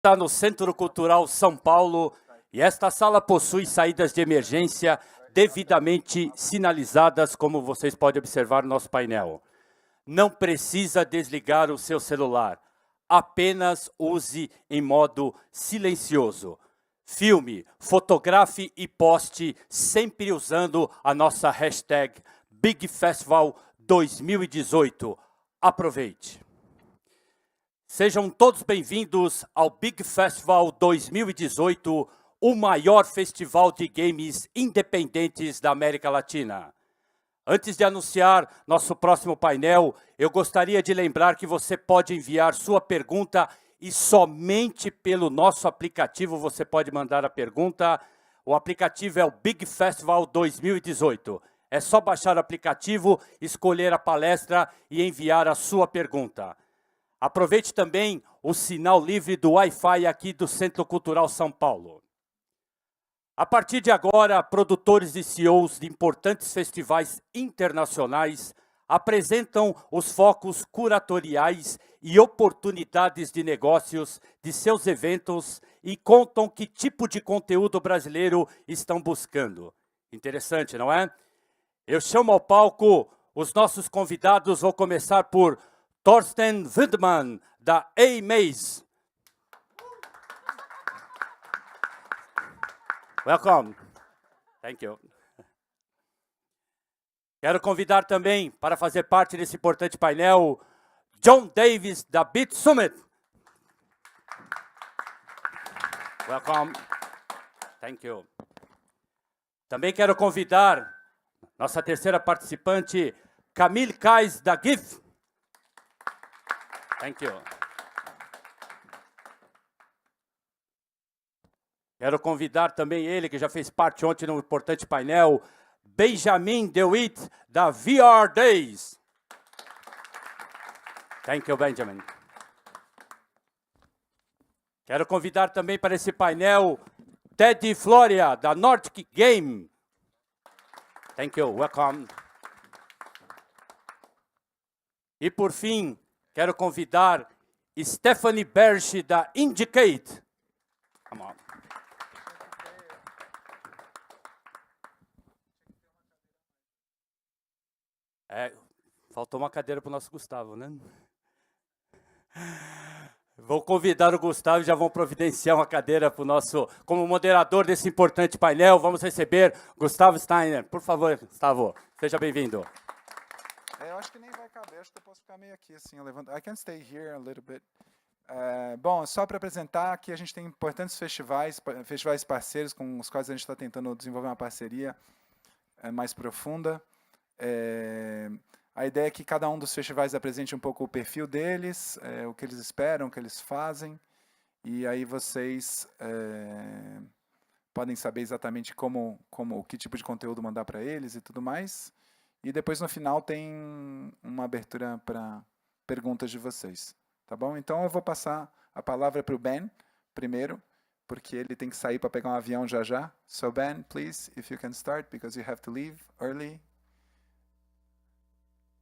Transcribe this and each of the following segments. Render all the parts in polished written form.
Está no Centro Cultural São Paulo e esta sala possui saídas de emergência devidamente sinalizadas, como vocês podem observar no nosso painel. Não precisa desligar o seu celular, apenas use em modo silencioso. Filme, fotografe e poste sempre usando a nossa hashtag Big Festival 2018. Aproveite! Sejam todos bem-vindos ao Big Festival 2018, o maior festival de games independentes da América Latina. Antes de anunciar nosso próximo painel, eu gostaria de lembrar que você pode enviar sua pergunta e somente pelo nosso aplicativo você pode mandar a pergunta. O aplicativo é o Big Festival 2018. É só baixar o aplicativo, escolher a palestra e enviar a sua pergunta. Aproveite também o sinal livre do Wi-Fi aqui do Centro Cultural São Paulo. A partir de agora, produtores e CEOs de importantes festivais internacionais apresentam os focos curatoriais e oportunidades de negócios de seus eventos e contam que tipo de conteúdo brasileiro estão buscando. Interessante, não é? Eu chamo ao palco os nossos convidados. Vou começar por Thorsten Wiedemann, da A.Maze. Welcome. Thank you. Quero convidar também, para fazer parte desse importante painel, John Davis, da BitSummit. Welcome. Thank you. Também quero convidar nossa terceira participante, Camille Kais, da GIFF. Thank you. Quero convidar também ele, que já fez parte ontem no importante painel, Benjamin DeWitt, da VR Days. Thank you, Benjamin. Quero convidar também para esse painel, Ted Floria, da Nordic Game. Thank you, welcome. E por fim, quero convidar Stephanie Berge, da IndieCade. Come on. Faltou uma cadeira para o nosso Gustavo, né? Vou convidar o Gustavo e já vão providenciar uma cadeira para o nosso... Como moderador desse importante painel, vamos receber Gustavo Steiner. Por favor, Gustavo, seja bem-vindo. Eu acho que nem vai caber, acho que eu posso ficar meio aqui, assim, eu levanto. I can stay here a little bit. Bom, só para apresentar, aqui a gente tem importantes festivais parceiros com os quais a gente está tentando desenvolver uma parceria mais profunda. A ideia é que cada um dos festivais apresente um pouco o perfil deles, o que eles esperam, o que eles fazem, e aí vocês podem saber exatamente que tipo de conteúdo mandar para eles e tudo mais. E depois, no final, tem uma abertura para perguntas de vocês. Tá bom? Então, eu vou passar a palavra para o Ben, primeiro, porque ele tem que sair para pegar um avião já já. So, Ben, please, if you can start, because you have to leave early.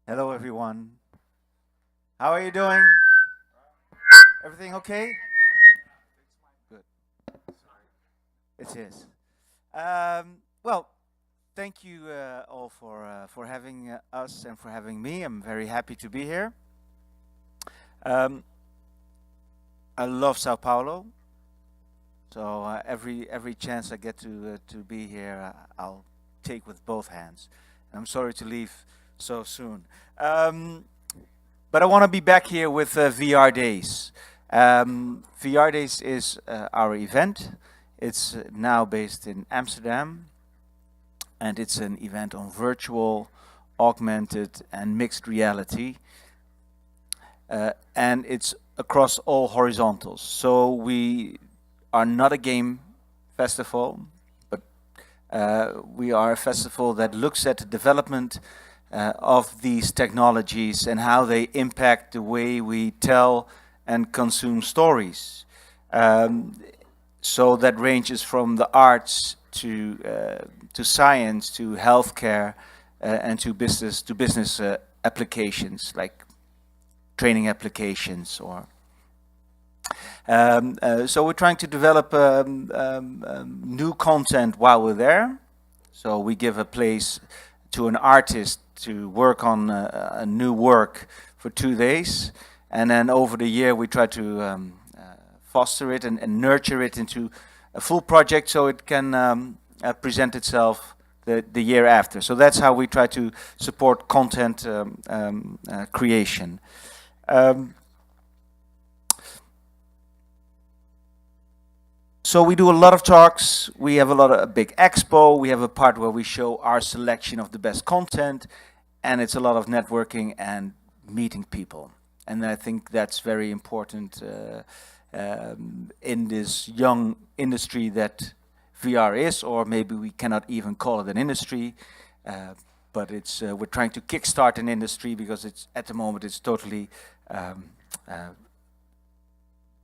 Hello, everyone. How are you doing? Everything okay? Good. It is. Well, thank you all for having us and for having me. I'm very happy to be here. I love Sao Paulo, so every chance I get to be here, I'll take with both hands. I'm sorry to leave so soon, but I want to be back here with VR Days. VR Days is our event. It's now based in Amsterdam. And it's an event on virtual, augmented, and mixed reality. And it's across all horizontals. So we are not a game festival, but we are a festival that looks at the development of these technologies and how they impact the way we tell and consume stories. So that ranges from the arts to science, to healthcare, and to business applications like training applications. So we're trying to develop new content while we're there. So we give a place to an artist to work on a new work for 2 days, and then over the year we try to foster it and nurture it into a full project so it can present itself the year after. So that's how we try to support content creation. So we do a lot of talks, we have a big expo, we have a part where we show our selection of the best content, and it's a lot of networking and meeting people. And I think that's very important in this young industry that VR is, or maybe we cannot even call it an industry, but it's we're trying to kickstart an industry because it's at the moment it's totally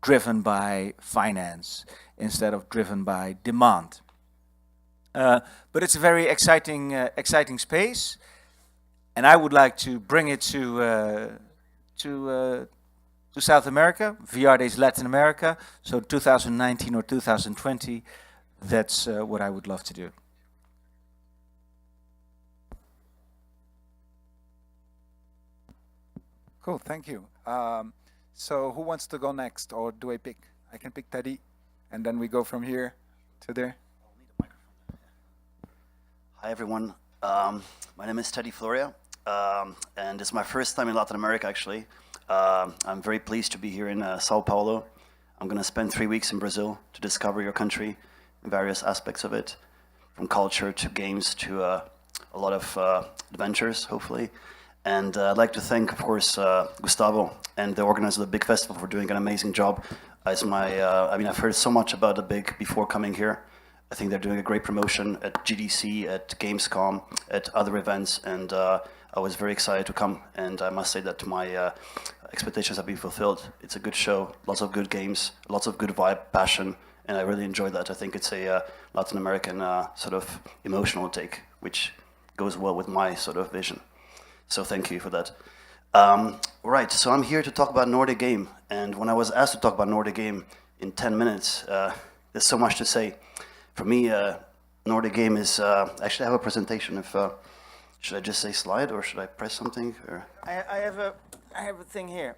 driven by finance instead of driven by demand. But it's a very exciting space, and I would like to bring it to South America, VR Days Latin America, so 2019 or 2020. That's what I would love to do. Cool, thank you. So who wants to go next, or do I pick? I can pick Teddy, and then we go from here to there. Hi everyone, my name is Teddy Floria, and it's my first time in Latin America actually. I'm very pleased to be here in Sao Paulo. I'm going to spend 3 weeks in Brazil to discover your country, various aspects of it, from culture to games to a lot of adventures, hopefully. And I'd like to thank, of course, Gustavo and the organizer of the big festival for doing an amazing job. As I mean, I've heard so much about the big before coming here. I think they're doing a great promotion at GDC, at Gamescom, at other events, and I was very excited to come. And I must say that my expectations have been fulfilled. It's a good show, lots of good games, lots of good vibe, passion, and I really enjoyed that. I think it's a Latin American sort of emotional take, which goes well with my sort of vision. So thank you for that. Right, so I'm here to talk about Nordic Game, and when I was asked to talk about Nordic Game in 10 minutes, there's so much to say. For me, Nordic Game is, actually I have a presentation. If should I just say slide, or should I press something? Or? I have a thing here.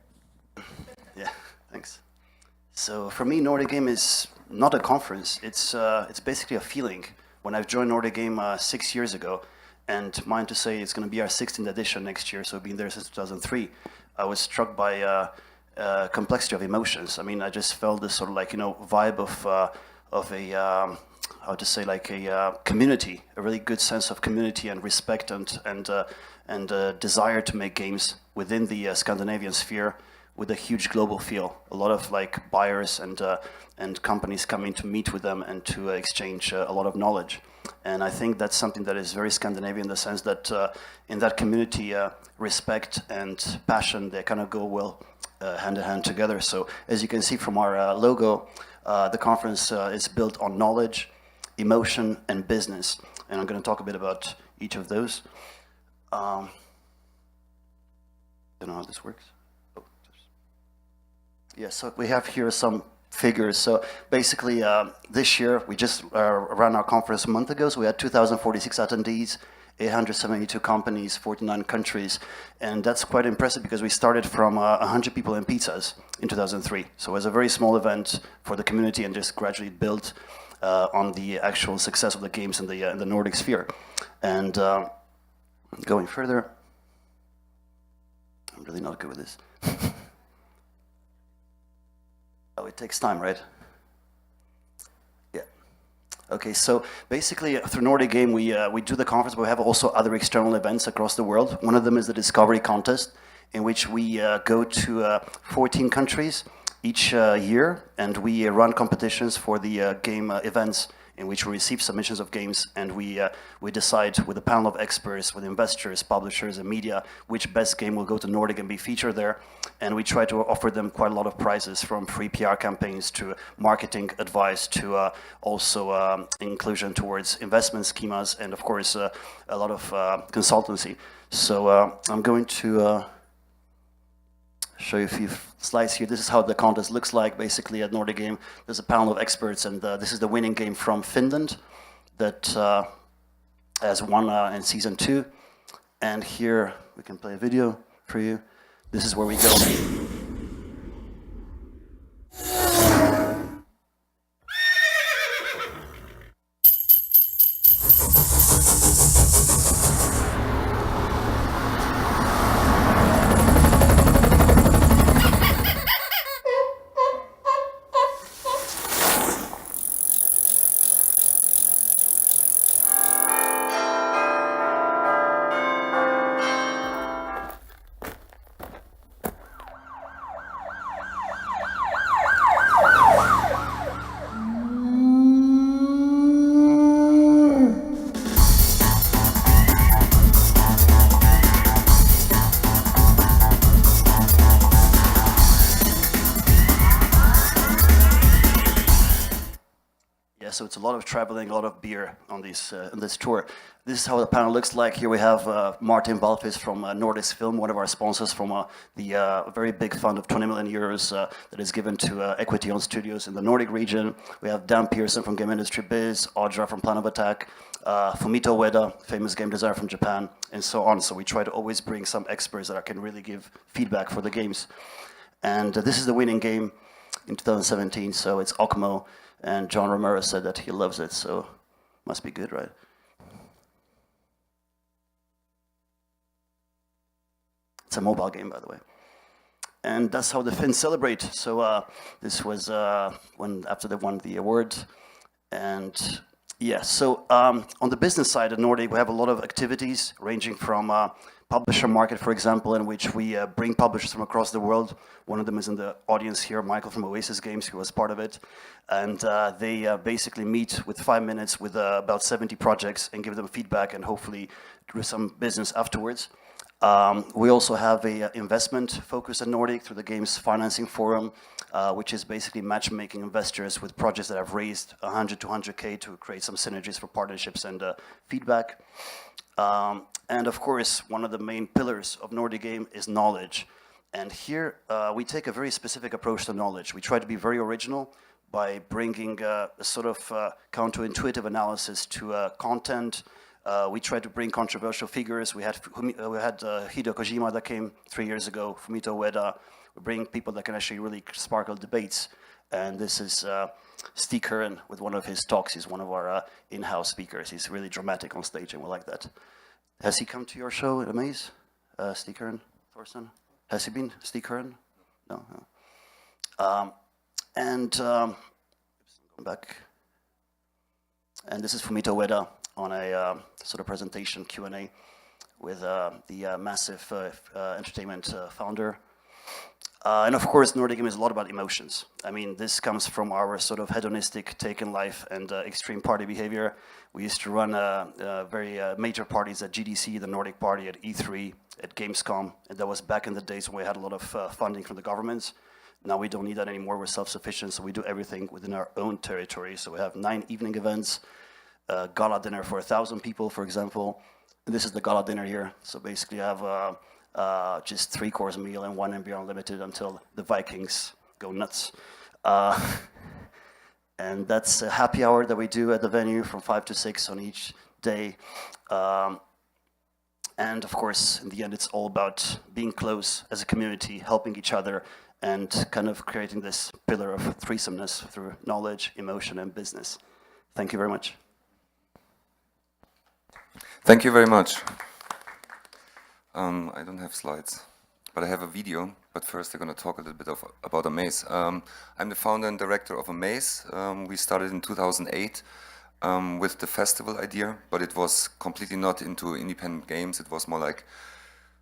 Yeah, thanks. So for me, Nordic Game is not a conference. It's basically a feeling. When I've joined Nordic Game 6 years ago, and mind to say it's going to be our 16th edition next year, so I've been there since 2003, I was struck by complexity of emotions. I mean, I just felt this sort of like, you know, vibe of a, how to say, like a community, a really good sense of community and respect and desire to make games within the Scandinavian sphere with a huge global feel. A lot of like buyers and companies coming to meet with them and to exchange a lot of knowledge. And I think that's something that is very Scandinavian in the sense that in that community, respect and passion, they kind of go well hand in hand together. So as you can see from our logo, the conference is built on knowledge, emotion, and business. And I'm going to talk a bit about each of those. I don't know how this works. Oh, yeah, so we have here some figures. So basically, this year, we just ran our conference a month ago, so we had 2,046 attendees, 872 companies, 49 countries, and that's quite impressive because we started from 100 people and pizzas in 2003. So it was a very small event for the community and just gradually built on the actual success of the games in the Nordic sphere. And going further, I'm really not good with this. Oh, it takes time, right? Yeah. Okay, so basically through Nordic Game we do the conference, but we have also other external events across the world. One of them is the Discovery Contest, in which we go to 14 countries each year, and we run competitions for the game events in which we receive submissions of games, and we decide with a panel of experts, with investors, publishers, and media, which best game will go to Nordic and be featured there. And we try to offer them quite a lot of prizes, from free PR campaigns to marketing advice to also inclusion towards investment schemas, and of course a lot of consultancy. So I'm going to show you a few slides here. This is how the contest looks like, basically, at Nordic Game. There's a panel of experts, and this is the winning game from Finland that has won in season 2. And here, we can play a video for you. This is where we go. So it's a lot of traveling, a lot of beer on this tour. This is how the panel looks like. Here we have Martin Balfis from Nordic Film, one of our sponsors from the very big fund of 20 million euros that is given to equity-owned studios in the Nordic region. We have Dan Pearson from Game Industry Biz, Audra from Plan of Attack, Fumito Ueda, famous game designer from Japan, and so on. So we try to always bring some experts that can really give feedback for the games. And this is the winning game in 2017, so it's Okmo. And John Romero said that he loves it, so must be good, right? It's a mobile game, by the way. And that's how the Finns celebrate. So this was after they won the award. And yeah, so on the business side at Nordic, we have a lot of activities ranging from publisher market, for example, in which we bring publishers from across the world. One of them is in the audience here, Michael from Oasis Games, who was part of it. And they basically meet with 5 minutes with about 70 projects and give them feedback and hopefully do some business afterwards. We also have an investment focus at Nordic through the Games Financing Forum, which is basically matchmaking investors with projects that have raised 100 to 100K to create some synergies for partnerships and feedback. And of course, one of the main pillars of Nordic Game is knowledge. And here, we take a very specific approach to knowledge. We try to be very original by bringing a sort of counterintuitive analysis to content. We try to bring controversial figures. We had Hideo Kojima that came 3 years ago, Fumito Ueda. We bring people that can actually really sparkle debates. And this is Stig Curran with one of his talks. He's one of our in-house speakers. He's really dramatic on stage, and we like that. Has he come to your show at A.Maze? Stig Curran, Thorsten? Has he been, Stig Curran? No. Going back. And this is Fumito Ueda on a sort of presentation Q&A with the massive entertainment founder. And of course, Nordic Game is a lot about emotions. I mean, this comes from our sort of hedonistic take in life and extreme party behavior. We used to run very major parties at GDC, the Nordic Party, at E3, at Gamescom, and that was back in the days when we had a lot of funding from the governments. Now we don't need that anymore, we're self-sufficient, so we do everything within our own territory. So we have 9 evening events, gala dinner for 1,000 people, for example. And this is the gala dinner here. So basically I have just 3-course meal and 1 beer unlimited until the Vikings go nuts. And that's a happy hour that we do at the venue from 5 to 6 on each day. And of course, in the end, it's all about being close as a community, helping each other, and kind of creating this pillar of threesomeness through knowledge, emotion, and business. Thank you very much. Thank you very much. I don't have slides, but I have a video. But first, I'm going to talk a little bit about A.Maze. I'm the founder and director of A.Maze. We started in 2008 with the festival idea, but it was completely not into independent games. It was more like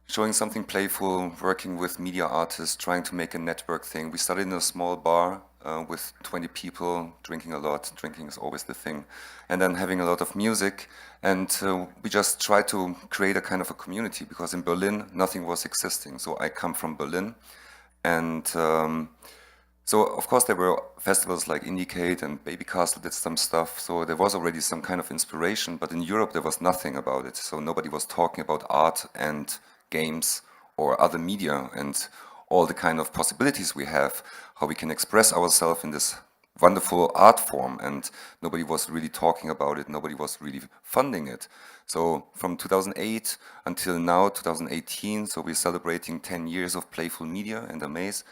showing something playful, working with media artists, trying to make a network thing. We started in a small bar with 20 people, drinking a lot. Drinking is always the thing. And then having a lot of music. And we just tried to create a kind of a community, because in Berlin, nothing was existing. So I come from Berlin. And so, of course, there were festivals like IndieCade and Baby Castle did some stuff. So there was already some kind of inspiration. But in Europe, there was nothing about it. So nobody was talking about art and games or other media. And all the kind of possibilities we have, how we can express ourselves in this wonderful art form, and nobody was really talking about it, nobody was really funding it. So from 2008 until now, 2018, so we're celebrating 10 years of playful media and A.Maze.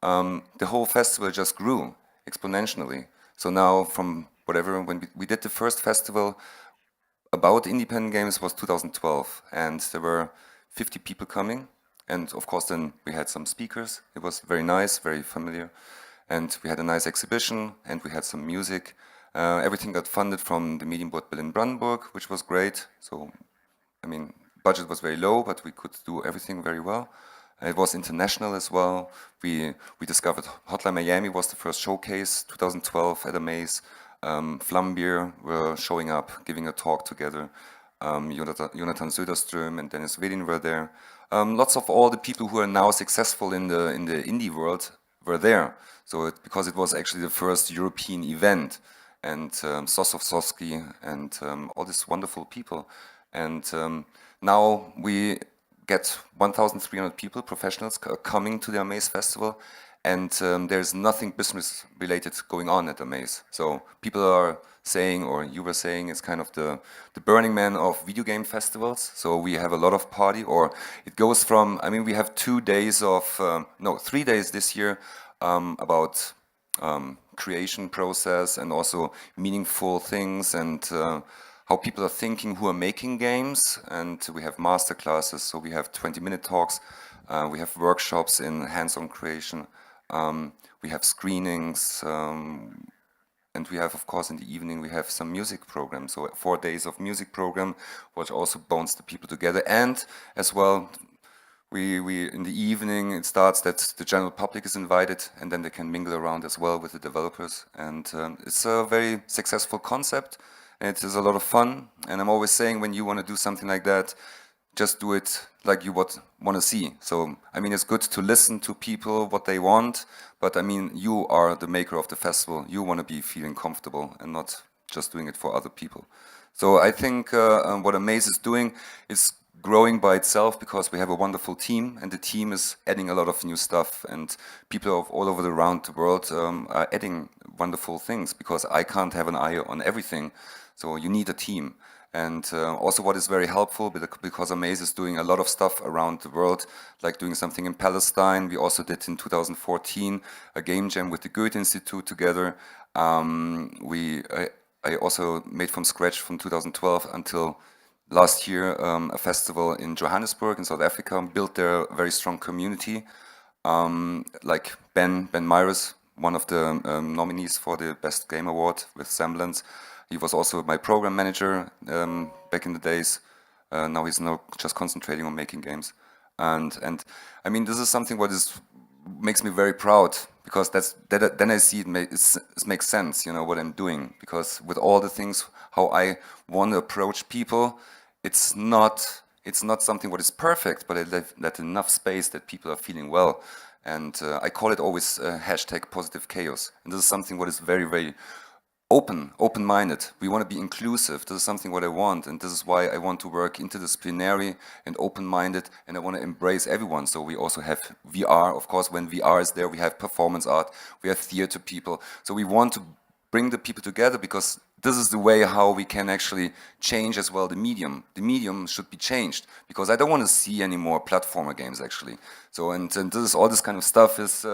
The whole festival just grew exponentially. So now from whatever, when we did the first festival about independent games was 2012, and there were 50 people coming, and of course then we had some speakers. It was very nice, very familiar, and we had a nice exhibition, and we had some music. Everything got funded from the Medienboard Berlin-Brandenburg, which was great. So, I mean, budget was very low, but we could do everything very well. It was international as well. We discovered Hotline Miami was the first showcase, 2012 at A.Maze. Flambeer were showing up, giving a talk together. Jonathan Söderström and Dennis Wedin were there. Lots of all the people who are now successful in the indie world were there. So because it was actually the first European event, and Sosov Sosky and all these wonderful people. And now we get 1,300 people, professionals, coming to the A.Maze festival, and there's nothing business related going on at A.Maze. So people are saying, or you were saying, it's kind of the Burning Man of video game festivals. So we have a lot of party, or it goes from, I mean, we have 2 days of, 3 days this year about creation process and also meaningful things and how people are thinking who are making games. And we have master classes, so we have 20-minute talks. We have workshops in hands-on creation. We have screenings. And we have, of course, in the evening, we have some music programs. So 4 days of music program, which also bonds the people together. And as well, we in the evening, it starts that the general public is invited, and then they can mingle around as well with the developers. And it's a very successful concept, and it is a lot of fun. And I'm always saying, when you want to do something like that, just do it like you want to see. So, I mean, it's good to listen to people, what they want, but I mean, you are the maker of the festival. You want to be feeling comfortable and not just doing it for other people. So I think what A.Maze is doing is growing by itself because we have a wonderful team, and the team is adding a lot of new stuff, and people all over around the world are adding wonderful things, because I can't have an eye on everything, so you need a team. And also what is very helpful, because A.Maze is doing a lot of stuff around the world, like doing something in Palestine. We also did in 2014 a game jam with the Goethe Institute together. I also made from scratch from 2012 until last year a festival in Joanesburg in South Africa, built their very strong community. Like Ben Myers, one of the nominees for the Best Game Award with Semblance. He was also my program manager back in the days. Now he's just concentrating on making games. And I mean, this is something what makes me very proud, because then I see it makes sense, you know, what I'm doing. Because with all the things, how I want to approach people, it's not something what is perfect, but I let enough space that people are feeling well. And I call it always hashtag positive chaos. And this is something what is very, very open-minded. We want to be inclusive. This is something what I want, and this is why I want to work interdisciplinary and open-minded, and I want to embrace everyone. So we also have VR, of course. When VR is there, we have performance art, we have theater people. So we want to bring the people together, because this is the way how we can actually change as well the medium. The medium should be changed, because I don't want to see any more platformer games actually. So and this is all this kind of stuff is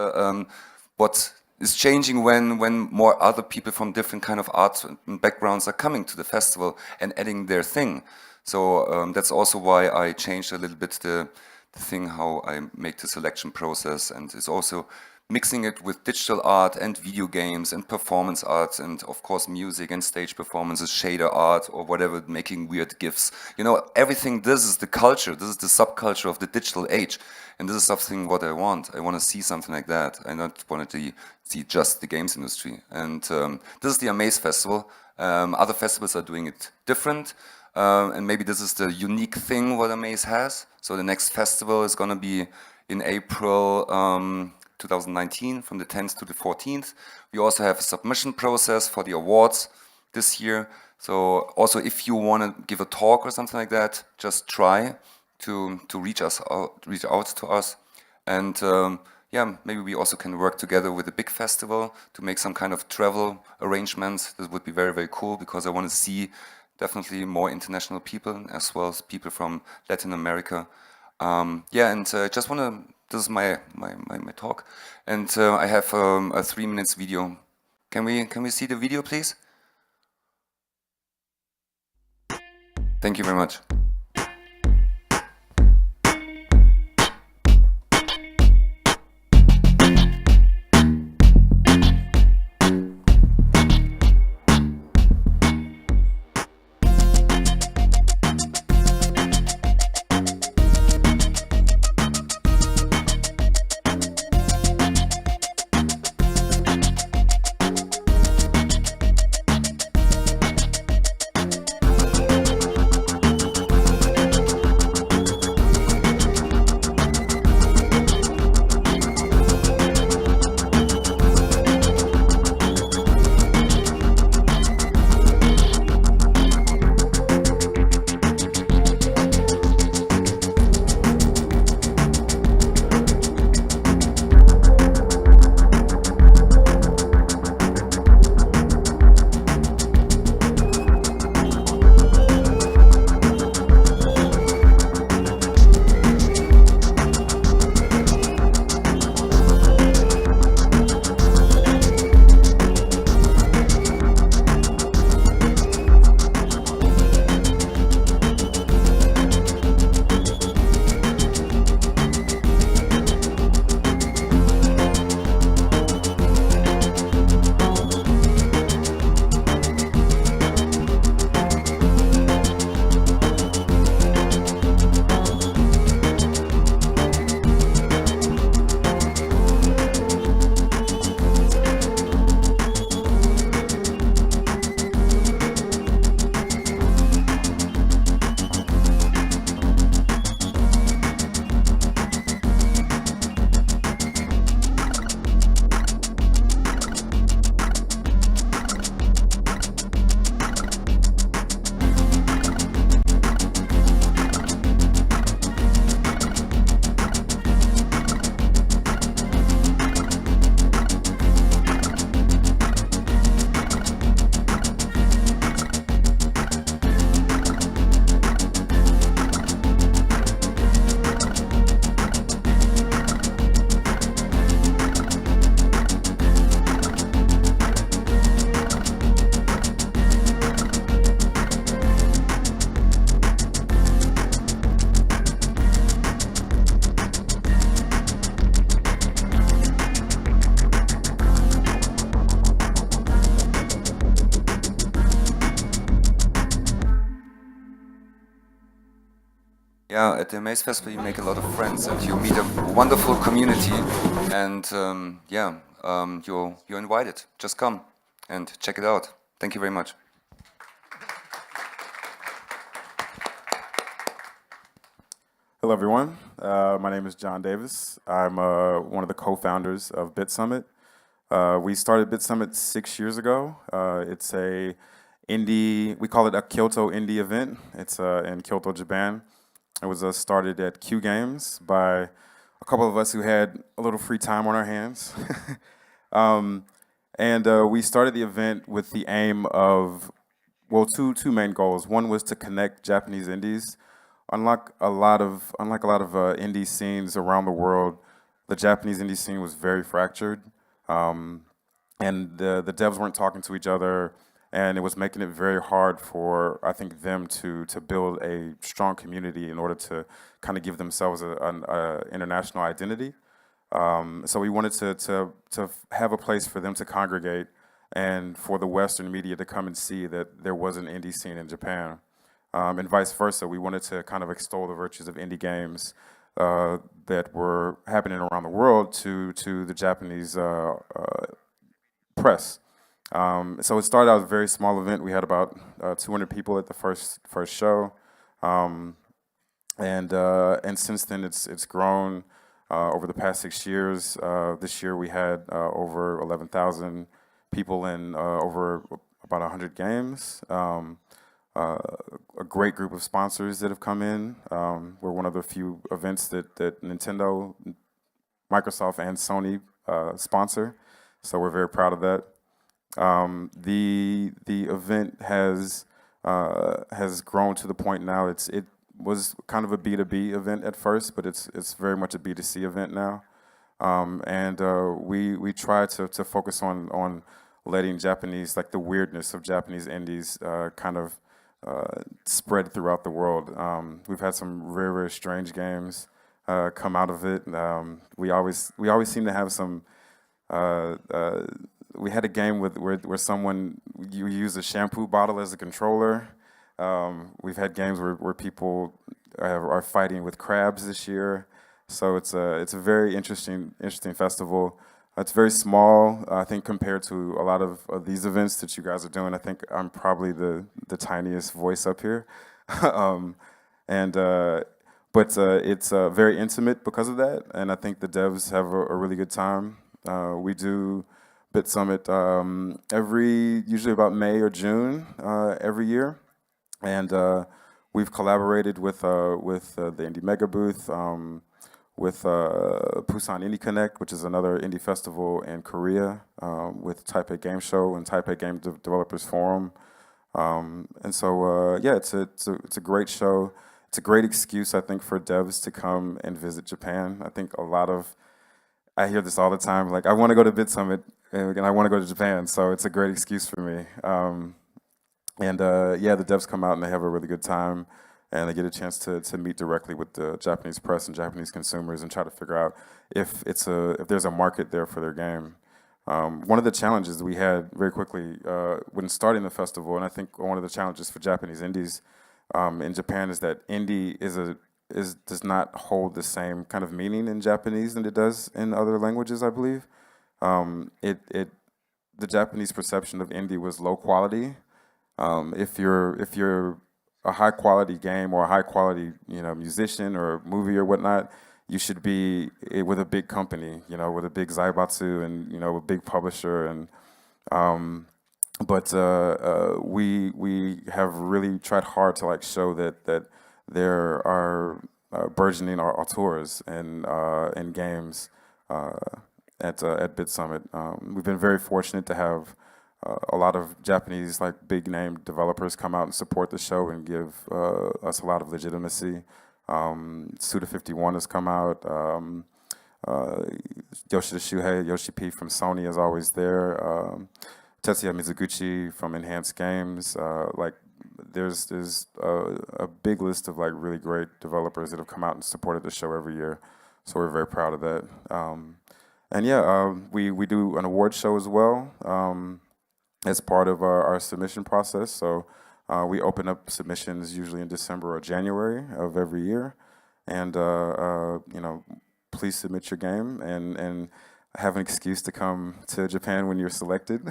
what is changing when more other people from different kind of art and backgrounds are coming to the festival and adding their thing. So that's also why I changed a little bit the thing how I make the selection process, and it's also mixing it with digital art and video games and performance arts and of course music and stage performances, shader art or whatever, making weird GIFs. You know, everything, this is the culture, this is the subculture of the digital age. And this is something what I want. I want to see something like that. I don't want to see just the games industry. And this is the A.Maze festival. Other festivals are doing it different. And maybe this is the unique thing what A.Maze has. So the next festival is going to be in April 2019, from the 10th to the 14th. We also have a submission process for the awards this year. So also if you want to give a talk or something like that, just try to reach out to us. And yeah, maybe we also can work together with a big festival to make some kind of travel arrangements. This would be very, very cool because I want to see definitely more international people as well as people from Latin America. Yeah, and just want to, this is my talk, and I have a 3 minutes video. Can we see the video, please? Thank you very much. Yeah, at the A.Maze Festival you make a lot of friends and you meet a wonderful community, and you're invited. Just come and check it out. Thank you very much. Hello, everyone. My name is John Davis. I'm one of the co-founders of BitSummit. We started BitSummit 6 years ago. It's a indie, we call it a Kyoto indie event. It's in Kyoto, Japan. It was started at Q Games by a couple of us who had a little free time on our hands. We started the event with the aim of, well, two main goals. One was to connect Japanese indies. Unlike a lot of indie scenes around the world, the Japanese indie scene was very fractured, and the devs weren't talking to each other, and it was making it very hard for, I think, them to build a strong community in order to kind of give themselves an international identity. So we wanted to have a place for them to congregate and for the Western media to come and see that there was an indie scene in Japan. And vice versa, we wanted to kind of extol the virtues of indie games that were happening around the world to the Japanese press. So it started out as a very small event. We had about 200 people at the first show, and since then it's grown over the past 6 years. This year we had over 11,000 people in over about 100 games. A great group of sponsors that have come in. We're one of the few events that Nintendo Microsoft and Sony sponsor, so we're very proud of that. The event has grown to the point now. It was kind of a B2B event at first, but it's very much a B2C event now. We try to focus on letting Japanese, like the weirdness of Japanese indies, kind of spread throughout the world. We've had some very, very strange games come out of it. We always seem to have some. We had a game where someone you use a shampoo bottle as a controller. We've had games where people are fighting with crabs this year. So it's a very interesting festival. It's very small, I think, compared to a lot of these events that you guys are doing. I think I'm probably the tiniest voice up here. But it's very intimate because of that, and I think the devs have a really good time. We do BitSummit usually about May or June every year, and we've collaborated with the Indie Mega Booth, with Busan Indie Connect, which is another indie festival in Korea, with Taipei Game Show and Taipei Game Developers Forum. And so, yeah, it's a great show. It's a great excuse, I think, for devs to come and visit Japan. I think I hear this all the time, like, I want to go to BitSummit and I want to go to Japan, so it's a great excuse for me. Yeah, the devs come out and they have a really good time, and they get a chance to meet directly with the Japanese press and Japanese consumers and try to figure out if there's a market there for their game. One of the challenges we had very quickly when starting the festival, and I think one of the challenges for Japanese indies in Japan is that indie does not hold the same kind of meaning in Japanese than it does in other languages, I believe. The Japanese perception of indie was low quality. If you're a high quality game or a high quality musician or movie or whatnot, you should be with a big company, with a big zaibatsu and a big publisher. And but we have really tried hard to show that there are burgeoning auteurs and games at BitSummit. We've been very fortunate to have a lot of Japanese big name developers come out and support the show and give us a lot of legitimacy. Suda51 has come out. Yoshida Shuhei, Yoshi P from Sony is always there. Tetsuya Mizuguchi from Enhanced Games. There's a big list of really great developers that have come out and supported the show every year. So we're very proud of that. And yeah, we do an award show as well as part of our submission process. So we open up submissions usually in December or January of every year. And please submit your game and have an excuse to come to Japan when you're selected,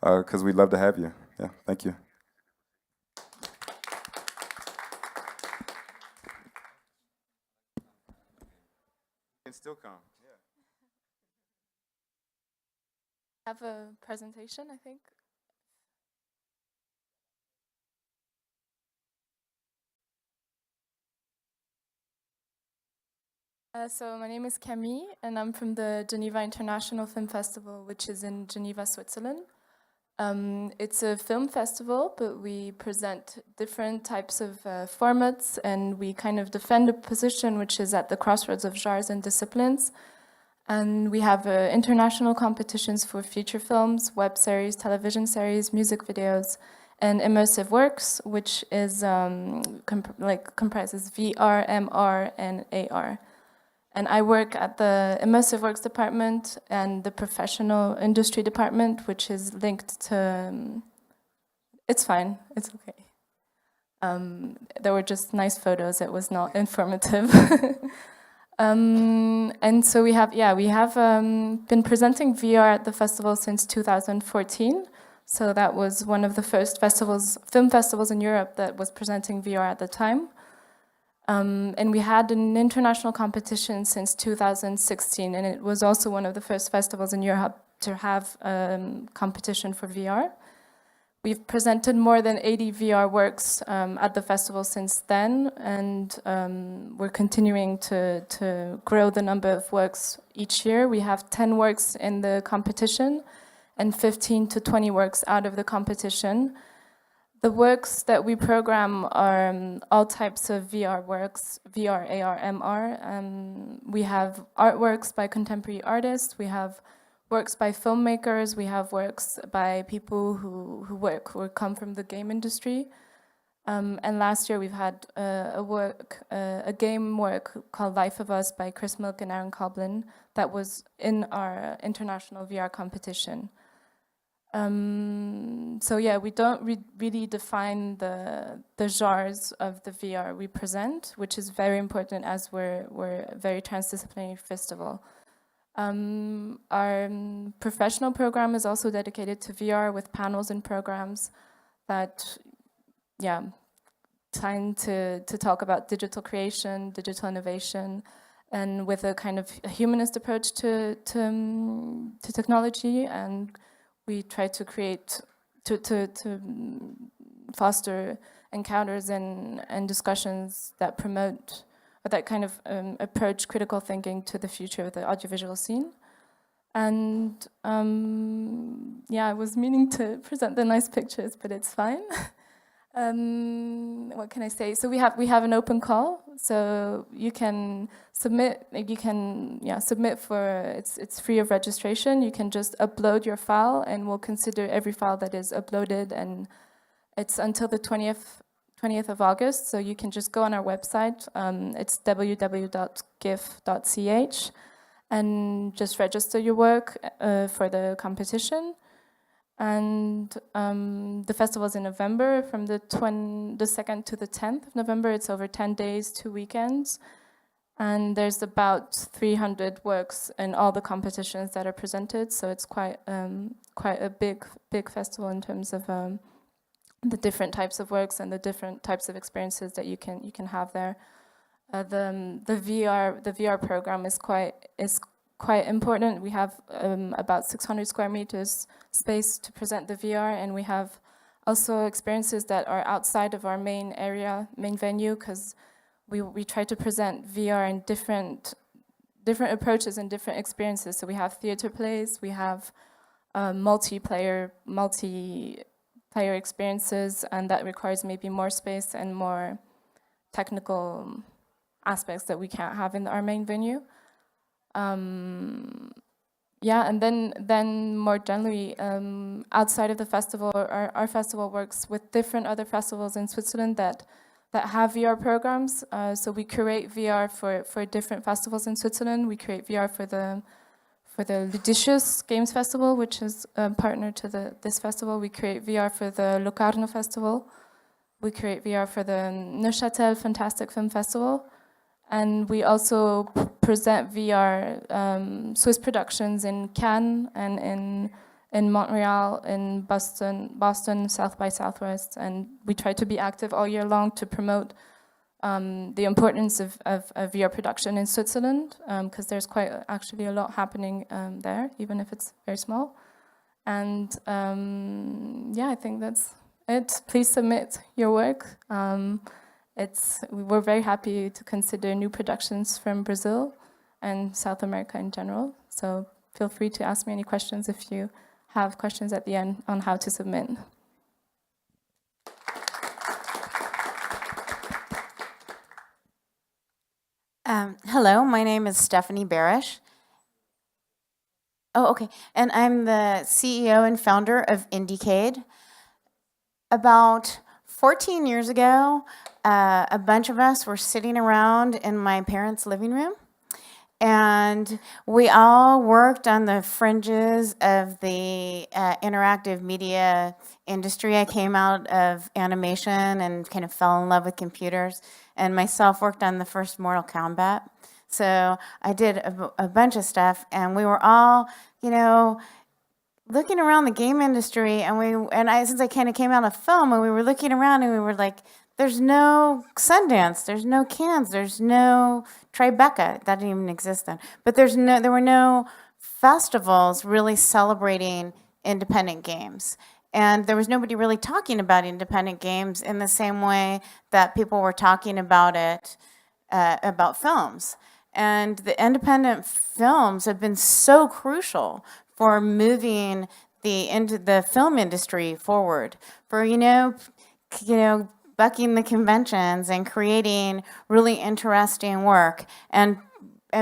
because we'd love to have you. Yeah, thank you. You can still come. Yeah. Have a presentation, I think. So my name is Camille, and I'm from the Geneva International Film Festival, which is in Geneva, Switzerland. It's a film festival, but we present different types of formats, and we kind of defend a position which is at the crossroads of genres and disciplines. And we have international competitions for feature films, web series, television series, music videos, and immersive works, which is comprises VR, MR, and AR. And I work at the immersive works department and the professional industry department, which is linked to. It's fine. It's okay. There were just nice photos. It was not informative. And so we have been presenting VR at the festival since 2014. So that was one of the first film festivals in Europe that was presenting VR at the time. And we had an international competition since 2016, and it was also one of the first festivals in Europe to have competition for VR. we've presented more than 80 VR works at the festival since then, and we're continuing to grow the number of works each year. We have 10 works in the competition and 15 to 20 works out of the competition. The works that we program are all types of VR works, VR, AR, MR. We have artworks by contemporary artists, we have works by filmmakers, we have works by people who come from the game industry. And last year we've had a game work called Life of Us by Chris Milk and Aaron Coblin that was in our international VR competition. So yeah, we don't really define the genres of the VR we present, which is very important as we're a very transdisciplinary festival. Our professional program is also dedicated to VR with panels and programs that, yeah, trying to talk about digital creation, digital innovation, and with a kind of a humanist approach to technology. And we try to create, to foster encounters and discussions that promote, or that kind of approach critical thinking to the future of the audiovisual scene. And yeah, I was meaning to present the nice pictures, but it's fine. What can I say? So we have an open call, so you can submit. You can submit for it's free of registration. You can just upload your file, and we'll consider every file that is uploaded. And it's until the 20th of August. So you can just go on our website. It's www.gif.ch, and just register your work for the competition. And the festival is in November, from the 2nd to the 10th of November. It's over 10 days, 2 weekends. And there's about 300 works in all the competitions that are presented. So it's quite a big festival in terms of the different types of works and the different types of experiences that you can have there. The VR program is quite important. We have about 600 square meters space to present the VR, and we have also experiences that are outside of our main venue, because we try to present VR in different approaches and different experiences. So we have theater plays, we have multiplayer experiences, and that requires maybe more space and more technical aspects that we can't have in our main venue. Yeah, and then more generally, outside of the festival, our festival works with different other festivals in Switzerland that have VR programs. So we curate VR for different festivals in Switzerland. We create VR for the Ludicious Games Festival, which is a partner to this festival. We create VR for the Locarno Festival. We create VR for the Neuchâtel Fantastic Film Festival. And we also present VR Swiss productions in Cannes and in Montreal, in Boston, South by Southwest. And we try to be active all year long to promote the importance of VR production in Switzerland, because there's actually a lot happening there, even if it's very small. And yeah, I think that's it. Please submit your work. We're very happy to consider new productions from Brazil and South America in general. So feel free to ask me any questions if you have questions at the end on how to submit. Hello, my name is Stephanie Barish. Oh, okay. And I'm the CEO and founder of IndieCade. About 14 years ago, a bunch of us were sitting around in my parents' living room, and we all worked on the fringes of the interactive media industry. I came out of animation and kind of fell in love with computers, and myself worked on the first Mortal Kombat. So I did a bunch of stuff, and we were all, looking around the game industry, since I kind of came out of film, and we were looking around, and we were like, there's no Sundance, there's no Cannes, there's no Tribeca, that didn't even exist then. But there were no festivals really celebrating independent games. And there was nobody really talking about independent games in the same way that people were talking about it, about films. And the independent films have been so crucial for moving into the film industry forward, for bucking the conventions and creating really interesting work and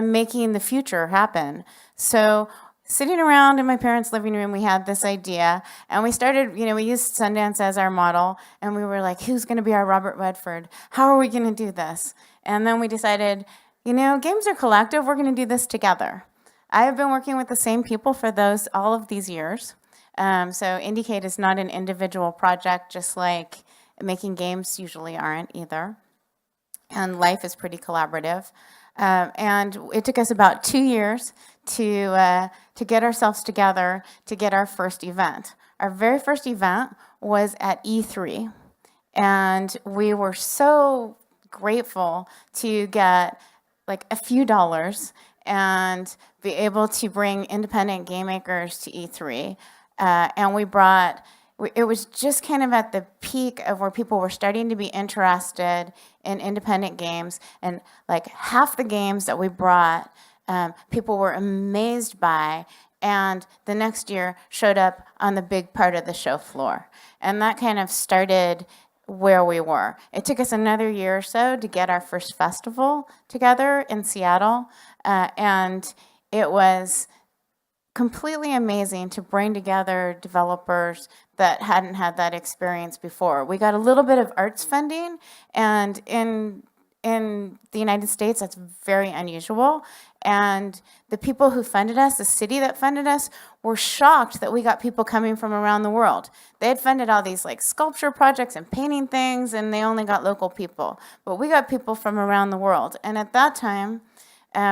making the future happen. So sitting around in my parents' living room, we had this idea, and we started, we used Sundance as our model, and we were like, who's going to be our Robert Redford? How are we going to do this? And then we decided, games are collective, we're going to do this together. I have been working with the same people for all of these years. So IndieCade is not an individual project, just like making games usually aren't either. And life is pretty collaborative. And it took us about 2 years to get ourselves together to get our first event. Our very first event was at E3. And we were so grateful to get like a few dollars and be able to bring independent game makers to E3. And it was just kind of at the peak of where people were starting to be interested in independent games. And like half the games that we brought, people were amazed by, and the next year showed up on the big part of the show floor. And that kind of started where we were. It took us another year or so to get our first festival together in Seattle. And it was completely amazing to bring together developers that hadn't had that experience before. We got a little bit of arts funding, and in the United States, that's very unusual. And the people who funded us, the city that funded us, were shocked that we got people coming from around the world. They had funded all these like sculpture projects and painting things, and they only got local people. But we got people from around the world. And at that time,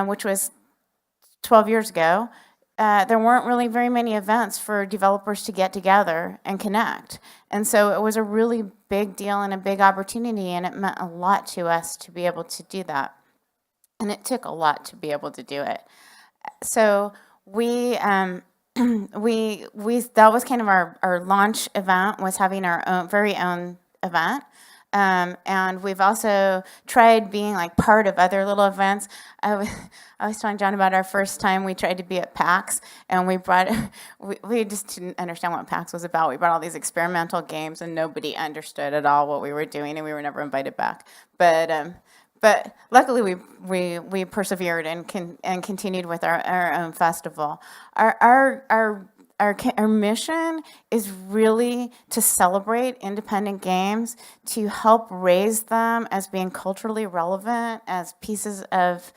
which was 12 years ago, there weren't really very many events for developers to get together and connect. And so it was a really big deal and a big opportunity, and it meant a lot to us to be able to do that. And it took a lot to be able to do it. So that was kind of our launch event, was having our very own event. And we've also tried being like part of other little events. I was telling John about our first time we tried to be at PAX, and we just didn't understand what PAX was about. We brought all these experimental games, and nobody understood at all what we were doing, and we were never invited back. But luckily we persevered and continued with our own festival. Our mission is really to celebrate independent games, to help raise them as being culturally relevant, as pieces of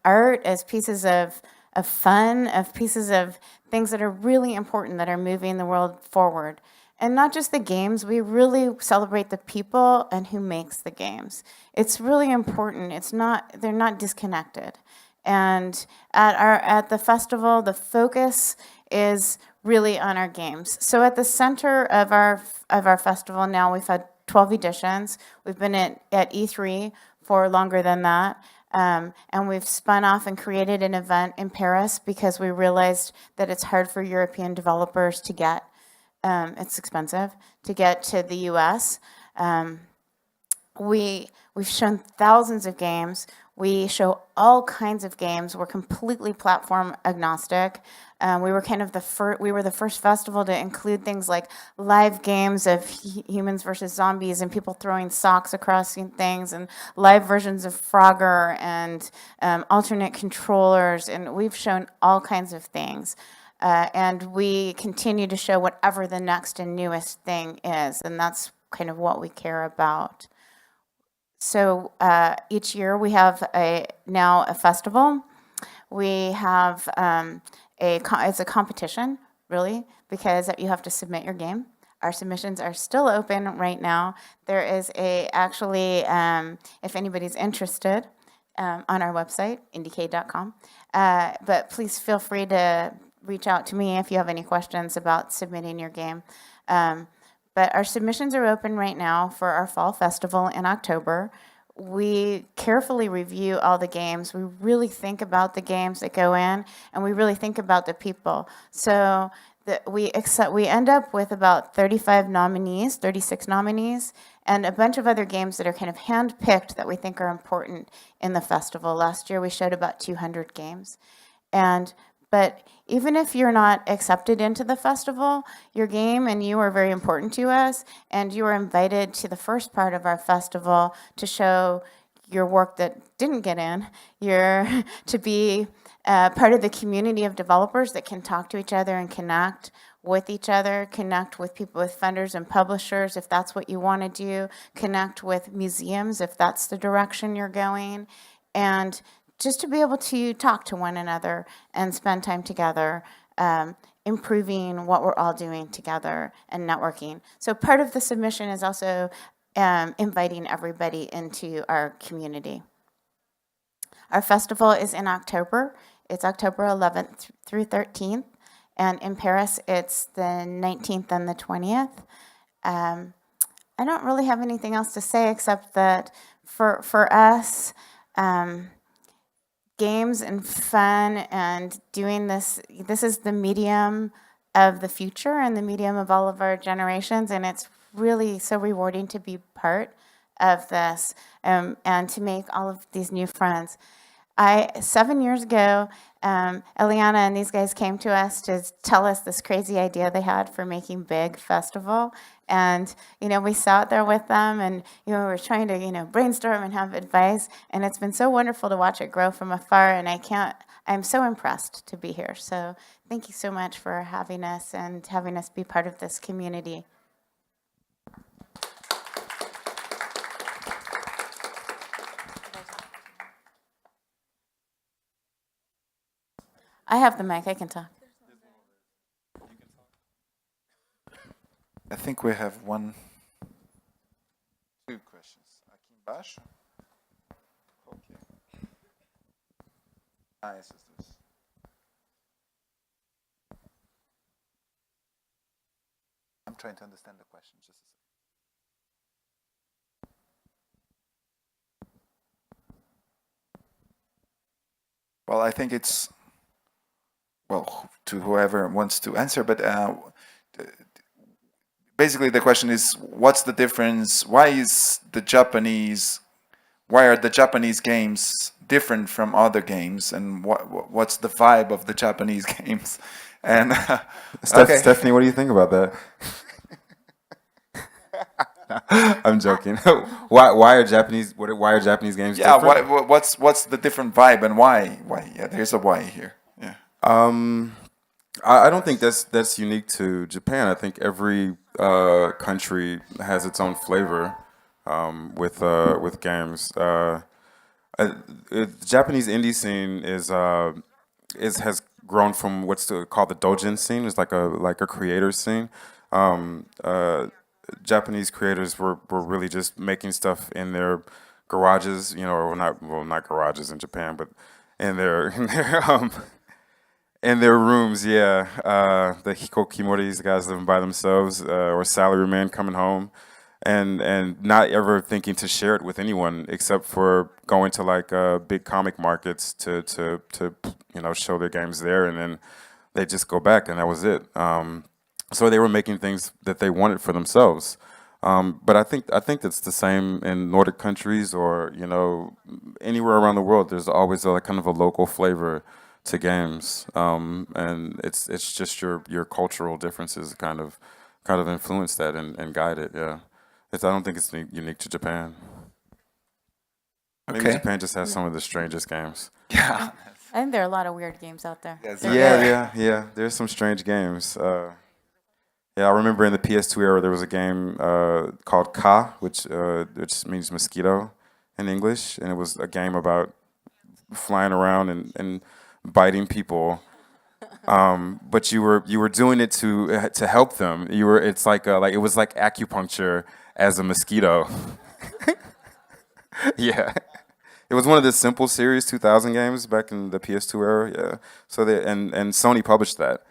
art, as pieces of fun, of pieces of things that are really important, that are moving the world forward. And not just the games, we really celebrate the people and who makes the games. It's really important. They're not disconnected. And at the festival, the focus is really on our games. So at the center of our festival now, we've had 12 editions. We've been at E3 for longer than that. And we've spun off and created an event in Paris because we realized that it's hard for European developers to get. It's expensive to get to the US. We've shown thousands of games. We show all kinds of games. We're completely platform agnostic. We were the first festival to include things like live games of humans versus zombies and people throwing socks across things, and live versions of Frogger and alternate controllers. And we've shown all kinds of things. And we continue to show whatever the next and newest thing is, and that's kind of what we care about. So each year we have now a festival. We have it's a competition, really, because you have to submit your game. Our submissions are still open right now. There is actually, if anybody's interested, on our website, IndieCade.com. But please feel free to reach out to me if you have any questions about submitting your game. But our submissions are open right now for our fall festival in October. We carefully review all the games. We really think about the games that go in, and we really think about the people. So we end up with about 36 nominees, and a bunch of other games that are kind of hand-picked that we think are important in the festival. Last year we showed about 200 games. But even if you're not accepted into the festival, your game and you are very important to us, and you are invited to the first part of our festival to show your work that didn't get in. You're to be part of the community of developers that can talk to each other and connect with each other, connect with people, with funders and publishers if that's what you want to do, connect with museums if that's the direction you're going, and just to be able to talk to one another and spend time together, improving what we're all doing together and networking. So part of the submission is also inviting everybody into our community. Our festival is in October. It's October 11th through 13th. And in Paris, it's the 19th and the 20th. I don't really have anything else to say except that for us, games and fun and doing this is the medium of the future and the medium of all of our generations, and it's really so rewarding to be part of this and to make all of these new friends. 7 years ago, Eliana and these guys came to us to tell us this crazy idea they had for making Big Festival. And, we sat there with them and, we were trying to, brainstorm and have advice. And it's been so wonderful to watch it grow from afar. And I'm so impressed to be here. So thank you so much for having us and having us be part of this community. I have the mic, I can talk. I think we have two questions. Aqui embaixo. Okay. Essas duas. I'm trying to understand the question. Just a second. Well, I think it's to whoever wants to answer, but basically the question is, what's the difference? Why are the Japanese games different from other games, and what's the vibe of the Japanese games? And okay. Stephanie, what do you think about that? I'm joking. Why are Japanese games Yeah, different? what's the different vibe and why? Yeah, there's a why here. Yeah. I don't think that's unique to Japan. I think every country has its own flavor with games. The Japanese indie scene has grown from what's called the doujin scene. It's like a creator scene. Japanese creators were really just making stuff in their garages, or not garages in Japan, but in their in their rooms, yeah. The hikokimoris, the guys living by themselves, or salarymen coming home, and not ever thinking to share it with anyone except for going to like big comic markets to show their games there, and then they just go back, and that was it. So they were making things that they wanted for themselves. But I think that's the same in Nordic countries, or anywhere around the world. There's always kind of a local flavor to games, and it's just your cultural differences kind of influence that and guide it. Yeah, I don't think it's unique to Japan. Maybe Japan just has some of the strangest games. Yeah. I think there are a lot of weird games out there. Yeah. There's some strange games. Yeah, I remember in the PS2 era there was a game called Ka, which means mosquito in English, and it was a game about flying around and biting people. But you were doing it to help them. It's like it was like acupuncture as a mosquito. Yeah. It was one of the Simple Series 2000 games back in the PS2 era. Yeah. So and Sony published that.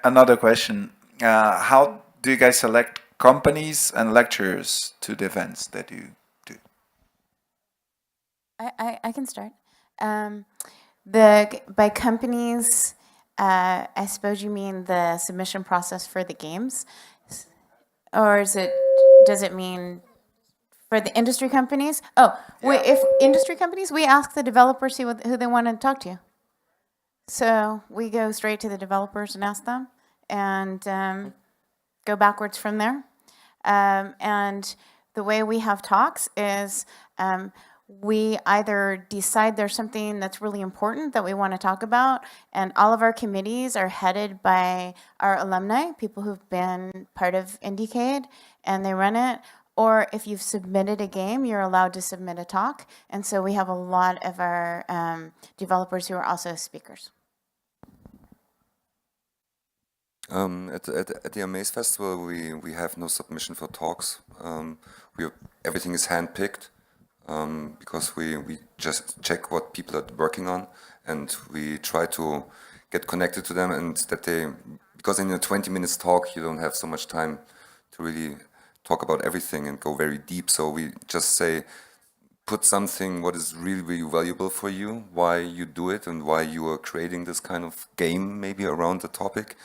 Another question. How do you guys select companies and lecturers to the events that you do? I can start. By companies, I suppose you mean the submission process for the games? Or does it mean for the industry companies? Oh, if industry companies, we ask the developers who they want to talk to. So we go straight to the developers and ask them, and go backwards from there. And the way we have talks is we either decide there's something that's really important that we want to talk about, and all of our committees are headed by our alumni, people who've been part of IndieCade, and they run it. Or if you've submitted a game, you're allowed to submit a talk. And so we have a lot of our developers who are also speakers. At the A.Maze Festival, we have no submission for talks. Everything is handpicked because we just check what people are working on, and we try to get connected to them, and because in a 20 minutes talk, you don't have so much time to really talk about everything and go very deep. So we just say, put something what is really, really valuable for you, why you do it and why you are creating this kind of game maybe around the topic.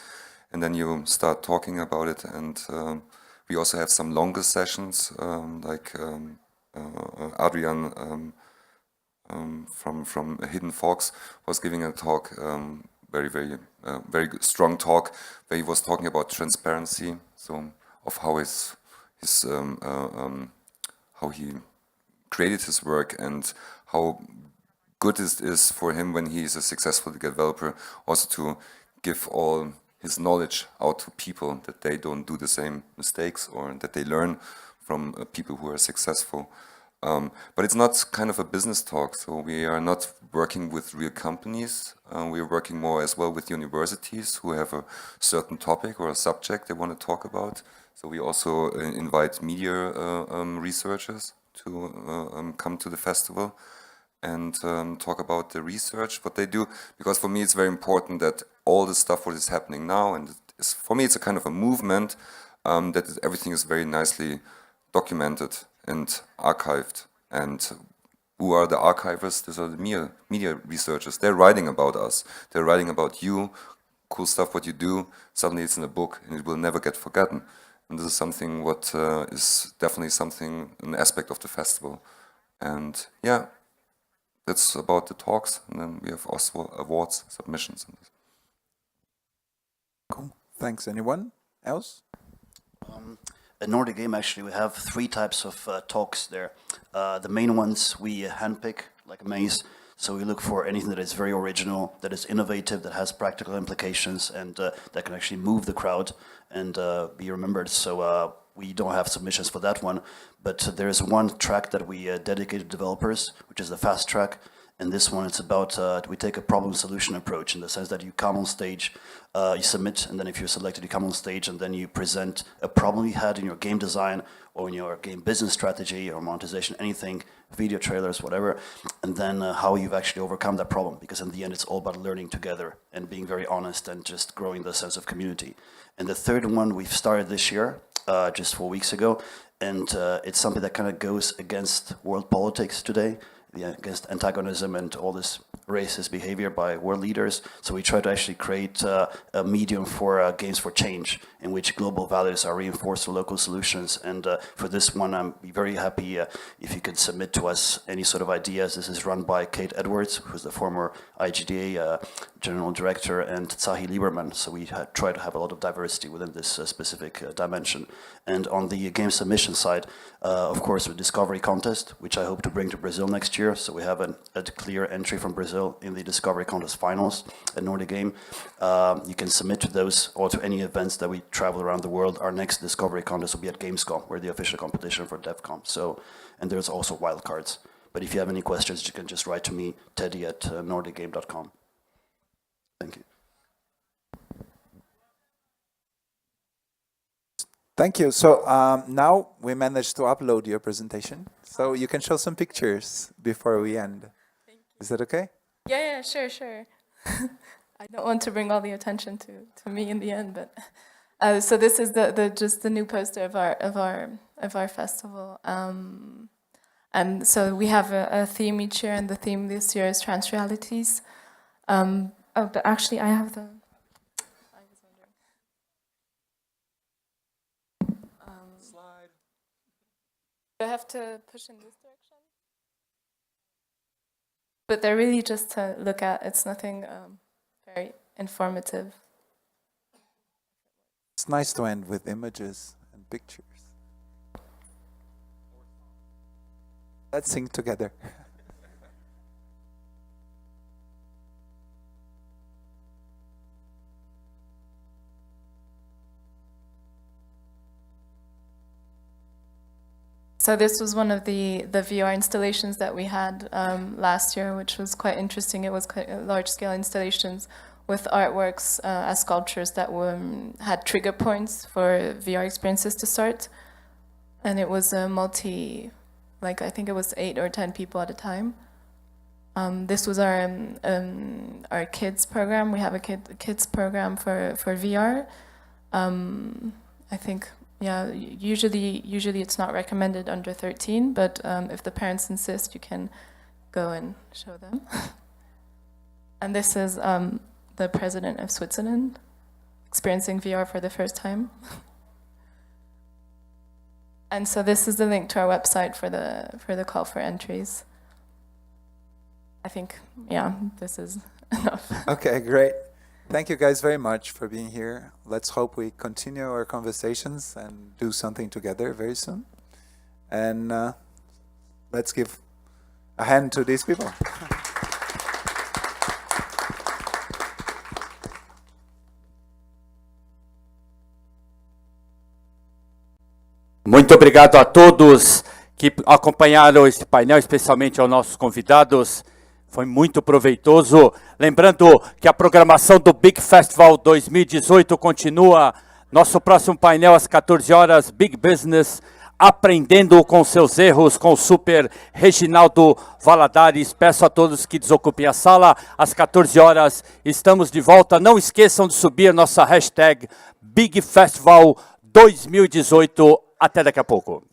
And then you start talking about it. And we also have some longer sessions, like Adrian from Hidden Fox was giving a talk, very good, strong talk, where he was talking about transparency, so of how how he created his work and how good it is for him when he is a successful developer also to give all his knowledge out to people, that they don't do the same mistakes or that they learn from people who are successful. But it's not kind of a business talk, so we are not working with real companies. We are working more as well with universities who have a certain topic or a subject they want to talk about. So we also invite media researchers to come to the festival and talk about the research, what they do. Because for me it's very important that all the stuff what is happening now, and for me it's a kind of a movement, that everything is very nicely documented and archived. And who are the archivers? These are the media researchers. They're writing about us. They're writing about you, cool stuff what you do. Suddenly it's in a book and it will never get forgotten. And this is something what is definitely an aspect of the festival. And yeah, that's about the talks. And then we have also awards, submissions. Cool. Thanks. Anyone else? At Nordic Game, actually, we have 3 types of talks there. The main ones we handpick, like A.Maze. So we look for anything that is very original, that is innovative, that has practical implications, and that can actually move the crowd and be remembered. So we don't have submissions for that one. But there is one track that we dedicate to developers, which is the fast track. And this one, it's about, we take a problem-solution approach in the sense that you come on stage, you submit, and then if you're selected, you come on stage, and then you present a problem you had in your game design or in your game business strategy or monetization, anything, video trailers, whatever, and then how you've actually overcome that problem. Because in the end, it's all about learning together and being very honest and just growing the sense of community. And the third one we've started this year, just 4 weeks ago, and it's something that kind of goes against world politics today, against antagonism and all this racist behavior by world leaders. So we try to actually create a medium for games for change, in which global values are reinforced through local solutions. And for this one, I'm very happy if you could submit to us any sort of ideas. This is run by Kate Edwards, who's the former IGDA general director, and Tsahi Lieberman. So we try to have a lot of diversity within this specific dimension. And on the game submission side, of course, with Discovery Contest, which I hope to bring to Brazil next year. So we have a clear entry from Brazil in the Discovery Contest finals at Nordic Game. You can submit to those or to any events that we travel around the world. Our next Discovery Contest will be at Gamescom, where the official competition for DevCon. So, and there's also wildcards. But if you have any questions, you can just write to me, Teddy at nordicgame.com. Thank you. Thank you. So now we managed to upload your presentation. So you can show some pictures before we end. Thank you. Is that okay? Yeah, sure. I don't want to bring all the attention to me in the end, but so this is just the new poster of our festival. And so we have a theme each year, and the theme this year is trans realities. Oh, but actually, I have the. I was wondering. Slide. Do I have to push in this direction? But they're really just to look at. It's nothing very informative. It's nice to end with images and pictures. Let's sing together. So this was one of the VR installations that we had last year, which was quite interesting. It was quite large-scale installations with artworks as sculptures that had trigger points for VR experiences to start. And it was a I think it was 8 or 10 people at a time. This was our kids program. We have a kids program for VR. I think, yeah, usually it's not recommended under 13, but if the parents insist, you can go and show them. And this is the president of Switzerland experiencing VR for the first time. And so this is the link to our website for the call for entries. I think, yeah, this is enough. Okay, great. Thank you guys very much for being here. Let's hope we continue our conversations and do something together very soon. And let's give a hand to these people. Muito obrigado a todos que acompanharam este painel, especialmente aos nossos convidados. Foi muito proveitoso. Lembrando que a programação do Big Festival 2018 continua. Nosso próximo painel às 14 horas, Big Business, aprendendo com seus erros, com o Super Reginaldo Valadares. Peço a todos que desocupem a sala. Às 14 horas estamos de volta. Não esqueçam de subir a nossa hashtag Big Festival 2018. Até daqui a pouco.